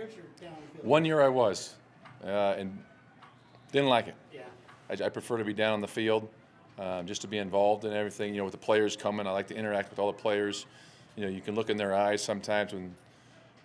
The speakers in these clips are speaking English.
upstairs or down on the field? One year I was, and didn't like it. Yeah. I prefer to be down on the field, just to be involved in everything. With the players coming, I like to interact with all the players. You can look in their eyes sometimes when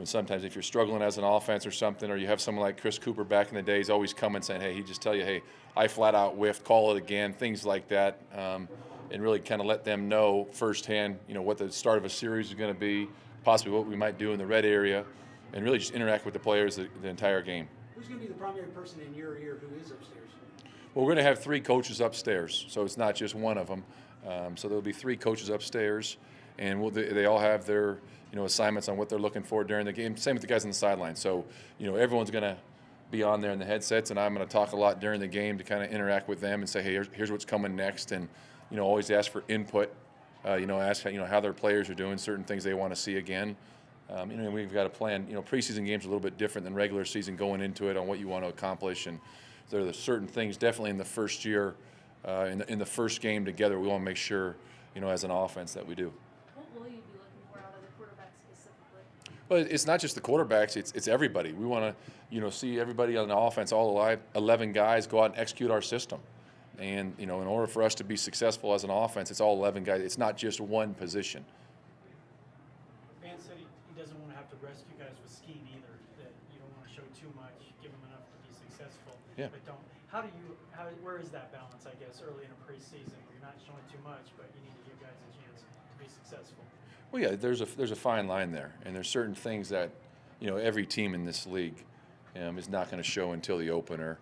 sometimes if you're struggling as an offense or something, or you have someone like Chris Cooper back in the days always coming saying, hey, he'd just tell you, hey, I flat out whiffed, call it again, things like that, and really kind of let them know firsthand, what the start of a series is going to be, possibly what we might do in the red area, and really just interact with the players the entire game. Who's going to be the primary person in your ear who is upstairs? Well, we're going to have 3 coaches upstairs, so it's not just one of them. So there'll be 3 coaches upstairs, and they all have their assignments on what they're looking for during the game. Same with the guys on the sideline. So everyone's going to be on there in the headsets, and I'm going to talk a lot during the game to kind of interact with them and say, hey, here's what's coming next, and always ask for input. Ask how their players are doing, certain things they want to see again. We've got a plan. Preseason games are a little bit different than regular season going into it on what you want to accomplish, and there are certain things definitely in the first year, in the first game together, we want to make sure, as an offense that we do. What will you be looking for out of the quarterback specifically? Well, it's not just the quarterbacks; it's everybody. We want to, see everybody on the offense, all 11 guys, go out and execute our system. And in order for us to be successful as an offense, it's all 11 guys. It's not just one position. Van said he doesn't want to have to rest you guys with scheme either. That you don't want to show too much, give them enough to be successful. Yeah. But don't. Where is that balance? I guess early in a preseason, where you're not showing too much, but you need to give guys a chance to be successful. Well, yeah, there's a fine line there, and there's certain things that every team in this league is not going to show until the opener.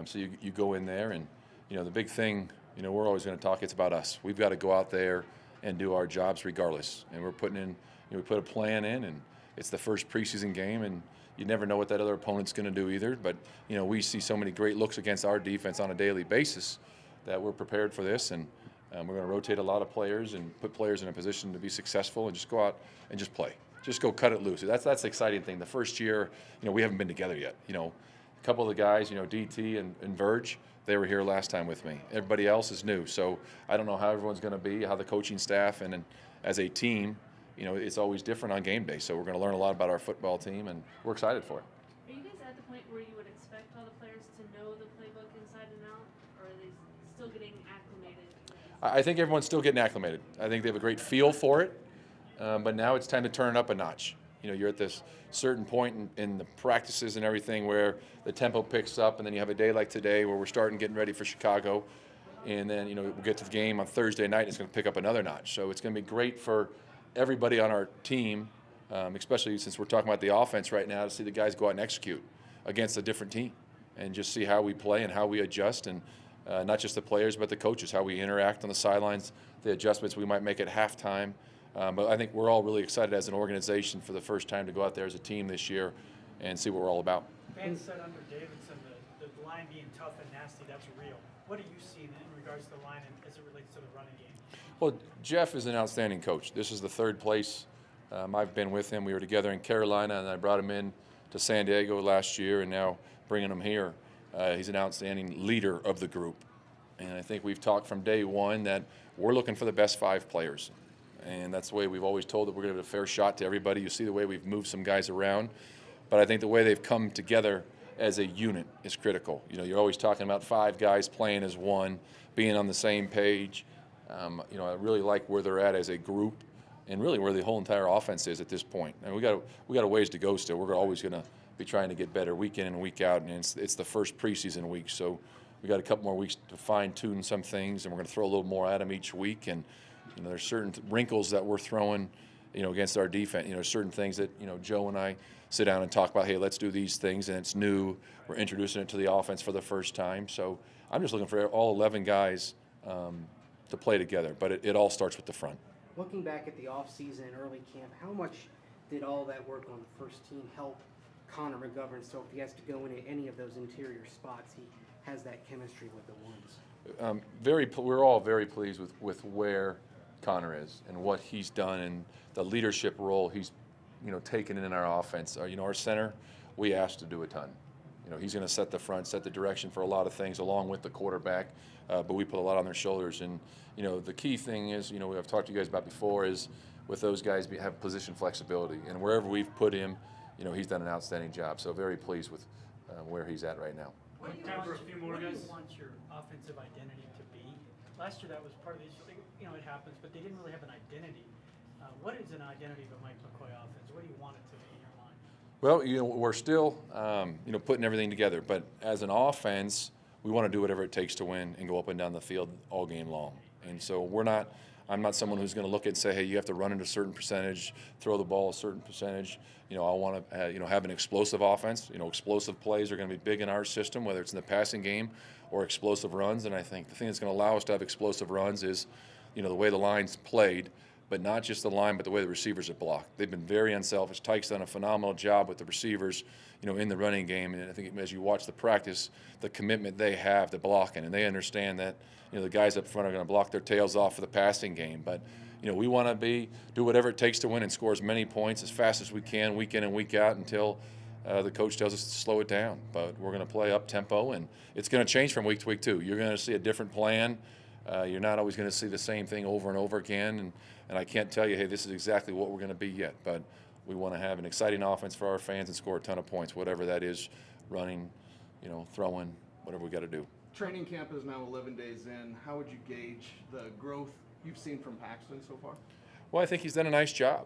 So you go in there, and the big thing, we're always going to talk. It's about us. We've got to go out there and do our jobs regardless. And we're putting in, we put a plan in, and it's the first preseason game, and you never know what that other opponent's going to do either. But we see so many great looks against our defense on a daily basis that we're prepared for this, and we're going to rotate a lot of players and put players in a position to be successful and just go out and just play. Just go cut it loose. That's the exciting thing. The first year, we haven't been together yet. A couple of the guys, DT and Verge, they were here last time with me. Everybody else is new. So I don't know how everyone's going to be, how the coaching staff and as a team, it's always different on game day. So we're going to learn a lot about our football team, and we're excited for it. Are you guys at the point where you would expect all the players to know the playbook inside and out, or are they still getting acclimated? I think everyone's still getting acclimated. I think they have a great feel for it, but now it's time to turn it up a notch. You're at this certain point in the practices and everything where the tempo picks up, and then you have a day like today where we're getting ready for Chicago, and then we'll get to the game on Thursday night, and it's going to pick up another notch. So it's going to be great for everybody on our team, especially since we're talking about the offense right now, to see the guys go out and execute against a different team and just see how we play and how we adjust, and not just the players but the coaches, how we interact on the sidelines, the adjustments we might make at halftime. But I think we're all really excited as an organization for the first time to go out there as a team this year and see what we're all about. Van said under Davidson, the line being tough and nasty, that's real. What do you see in regards to the line and as it relates to the running game? Well, Jeff is an outstanding coach. This is the third place I've been with him. We were together in Carolina, and I brought him in to San Diego last year, and now bringing him here. He's an outstanding leader of the group. And I think we've talked from day one that we're looking for the best 5 players. And that's the way we've always told that we're going to have a fair shot to everybody. You see the way we've moved some guys around. But I think the way they've come together as a unit is critical. You're always talking about 5 guys playing as one, being on the same page. I really like where they're at as a group, and really where the whole entire offense is at this point. And we got a ways to go still. We're always going to be trying to get better week in and week out, and it's the first preseason week, so we got a couple more weeks to fine-tune some things, and we're going to throw a little more at them each week. And there's certain wrinkles that we're throwing, against our defense. Certain things that Joe and I sit down and talk about. Hey, let's do these things, and it's new. We're introducing it to the offense for the first time. So I'm just looking for all 11 guys to play together, but it all starts with the front. Looking back at the offseason and early camp, how much did all that work on the first team help Connor McGovern, so if he has to go into any of those interior spots, he has that chemistry with the ones? We're all very pleased with where Connor is and what he's done and the leadership role he's taken in our offense. Our center, we asked to do a ton. He's going to set the front, set the direction for a lot of things along with the quarterback, but we put a lot on their shoulders. And the key thing is, I've talked to you guys about before, is with those guys have position flexibility, and wherever we've put him, he's done an outstanding job. So very pleased with where he's at right now. What do you Time want for a few more, what do you guys. want your offensive identity to be? Last year that was part of the issue. It happens, but they didn't really have an identity. What is an identity of a Mike McCoy offense? What do you want it to be in your mind? Well, we're still, putting everything together. But as an offense, we want to do whatever it takes to win and go up and down the field all game long. And so I'm not someone who's going to look at and say, hey, you have to run at a certain percentage, throw the ball a certain percentage. I want to, have an explosive offense. Explosive plays are going to be big in our system, whether it's in the passing game or explosive runs. And I think the thing that's going to allow us to have explosive runs is, the way the line's played, but not just the line, but the way the receivers are blocked. They've been very unselfish. Tyke's done a phenomenal job with the receivers, in the running game. And I think as you watch the practice, the commitment they have to blocking, and they understand that, the guys up front are going to block their tails off for the passing game. But, we want to do whatever it takes to win and score as many points as fast as we can, week in and week out, until the coach tells us to slow it down. But we're going to play up tempo, and it's going to change from week to week too. You're going to see a different plan. You're not always going to see the same thing over and over again, and I can't tell you, hey, this is exactly what we're going to be yet. But we want to have an exciting offense for our fans and score a ton of points, whatever that is, running, throwing, whatever we got to do. Training camp is now 11 days in. How would you gauge the growth you've seen from Paxton so far? Well, I think he's done a nice job.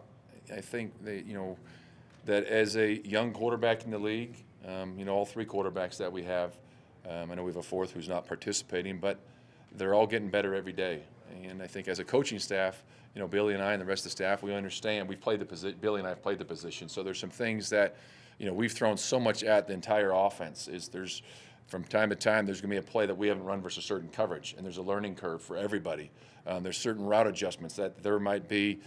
I think that as a young quarterback in the league, all three quarterbacks that we have, I know we have a fourth who's not participating, but they're all getting better every day. And I think as a coaching staff, Billy and I and the rest of the staff, we understand we've played the position. Billy and I have played the position. So there's some things that, we've thrown so much at the entire offense. There's from time to time there's going to be a play that we haven't run versus certain coverage, and there's a learning curve for everybody. There's certain route adjustments that there might be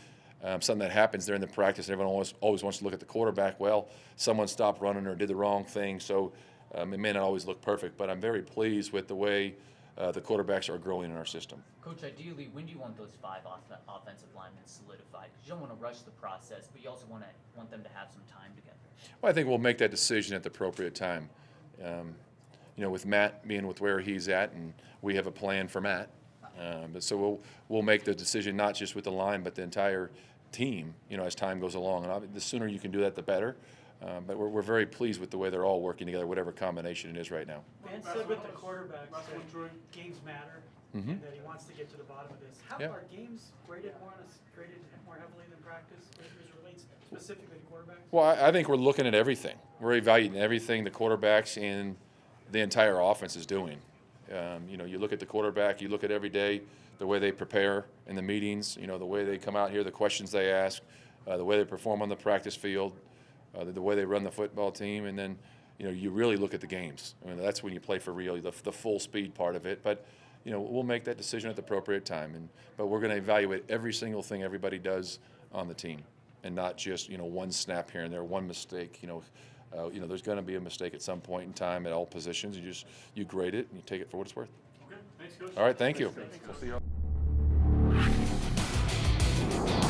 something that happens during the practice. Everyone always wants to look at the quarterback. Well, someone stopped running or did the wrong thing, so it may not always look perfect. But I'm very pleased with the way the quarterbacks are growing in our system. Coach, ideally, when do you want those 5 offensive linemen solidified? Because you don't want to rush the process, but you also want them to have some time together. Well, I think we'll make that decision at the appropriate time. With Matt being with where he's at, and we have a plan for Matt. But so we'll make the decision not just with the line, but the entire team, as time goes along. And the sooner you can do that, the better. But we're very pleased with the way they're all working together, whatever combination it is right now. Van said with the quarterbacks that games matter, and that he wants to get to the bottom of this. How are games graded more heavily than practice as it relates specifically to quarterbacks? Well, I think we're looking at everything. We're evaluating everything the quarterbacks and the entire offense is doing. You look at the quarterback, you look at every day, the way they prepare in the meetings, the way they come out here, the questions they ask, the way they perform on the practice field, the way they run the football team, and then, you really look at the games. I mean, that's when you play for real, the full speed part of it. But, we'll make that decision at the appropriate time. But we're going to evaluate every single thing everybody does on the team, and not just, one snap here and there, one mistake. There's going to be a mistake at some point in time at all positions. You grade it and you take it for what it's worth. Okay, thanks, Coach. All right, thank you. Thanks, We'll see you all.